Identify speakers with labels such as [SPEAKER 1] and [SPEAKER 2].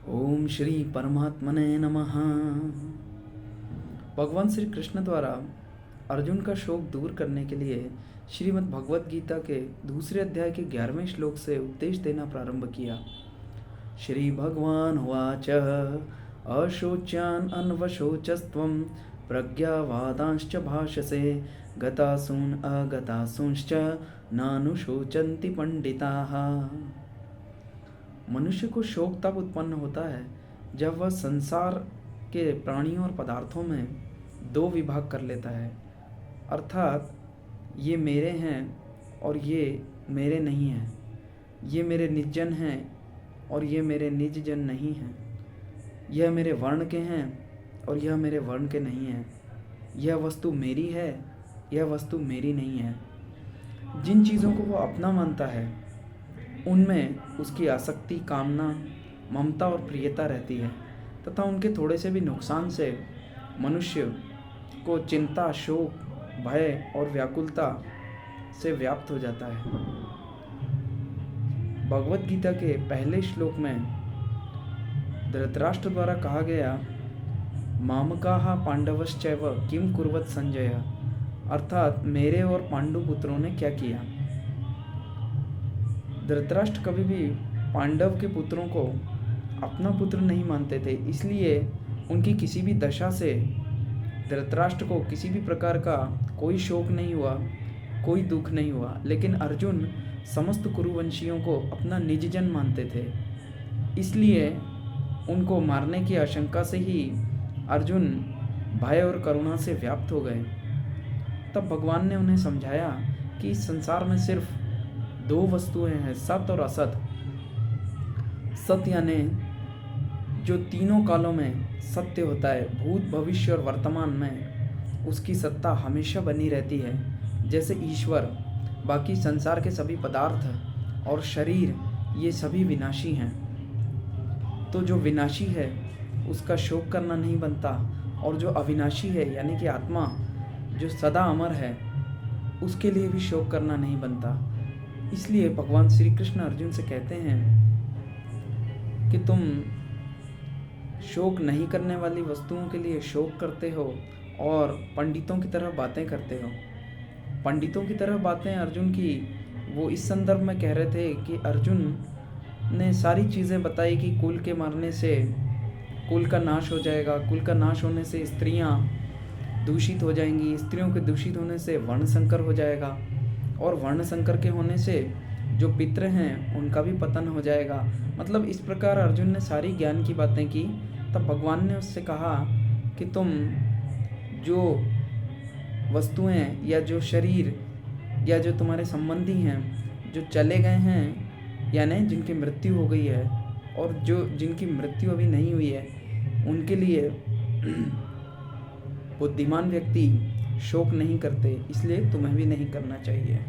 [SPEAKER 1] ओम श्री परमात्मने नमः। भगवान श्री कृष्ण द्वारा अर्जुन का शोक दूर करने के लिए श्रीमद् भगवत गीता के दूसरे अध्याय के 11वें श्लोक से उपदेश देना प्रारंभ किया। श्री भगवान उवाच अशोच्यान अन्वशोचस्त्वं प्रज्ञावादांश्च भाषसे गतासून अगतासूंश्च नानुशोचन्ति पंडिताः। मनुष्य को शोक तब उत्पन्न होता है जब वह संसार के प्राणियों और पदार्थों में दो विभाग कर लेता है, अर्थात ये मेरे हैं और ये मेरे नहीं हैं, ये मेरे निजजन हैं और ये मेरे निजजन नहीं हैं, यह मेरे वर्ण के हैं और यह मेरे वर्ण के नहीं हैं, यह वस्तु मेरी है, यह वस्तु मेरी नहीं है। जिन चीज़ों को वो अपना मानता है उनमें उसकी आसक्ति, कामना, ममता और प्रियता रहती है तथा उनके थोड़े से भी नुकसान से मनुष्य को चिंता, शोक, भय और व्याकुलता से व्याप्त हो जाता है। भगवत गीता के पहले श्लोक में धृतराष्ट्र द्वारा कहा गया मामकाः पांडवश्चैव किम कुर्वत संजय, अर्थात मेरे और पांडु पुत्रों ने क्या किया। धृतराष्ट्र कभी भी पांडव के पुत्रों को अपना पुत्र नहीं मानते थे, इसलिए उनकी किसी भी दशा से धृतराष्ट्र को किसी भी प्रकार का कोई शोक नहीं हुआ, कोई दुख नहीं हुआ। लेकिन अर्जुन समस्त कुरुवंशियों को अपना निजजन मानते थे, इसलिए उनको मारने की आशंका से ही अर्जुन भय और करुणा से व्याप्त हो गए। तब भगवान ने उन्हें समझाया कि इस संसार में सिर्फ दो वस्तुएं हैं, सत और असत। सत यानी जो तीनों कालों में सत्य होता है, भूत, भविष्य और वर्तमान में उसकी सत्ता हमेशा बनी रहती है, जैसे ईश्वर। बाकी संसार के सभी पदार्थ और शरीर ये सभी विनाशी हैं। तो जो विनाशी है उसका शोक करना नहीं बनता, और जो अविनाशी है यानी कि आत्मा जो सदा अमर है उसके लिए भी शोक करना नहीं बनता। इसलिए भगवान श्री कृष्ण अर्जुन से कहते हैं कि तुम शोक नहीं करने वाली वस्तुओं के लिए शोक करते हो और पंडितों की तरह बातें करते हो। पंडितों की तरह बातें अर्जुन की वो इस संदर्भ में कह रहे थे कि अर्जुन ने सारी चीज़ें बताई कि कुल के मारने से कुल का नाश हो जाएगा, कुल का नाश होने से स्त्रियां दूषित हो जाएंगी, स्त्रियों के दूषित होने से वर्ण संकर हो जाएगा, और वर्ण संकर के होने से जो पितृ हैं उनका भी पतन हो जाएगा। मतलब इस प्रकार अर्जुन ने सारी ज्ञान की बातें की। तब भगवान ने उससे कहा कि तुम जो वस्तुएं या जो शरीर या जो तुम्हारे संबंधी हैं जो चले गए हैं, यानी जिनकी मृत्यु हो गई है, और जो जिनकी मृत्यु अभी नहीं हुई है, उनके लिए बुद्धिमान व्यक्ति शोक नहीं करते, इसलिए तुम्हें भी नहीं करना चाहिए।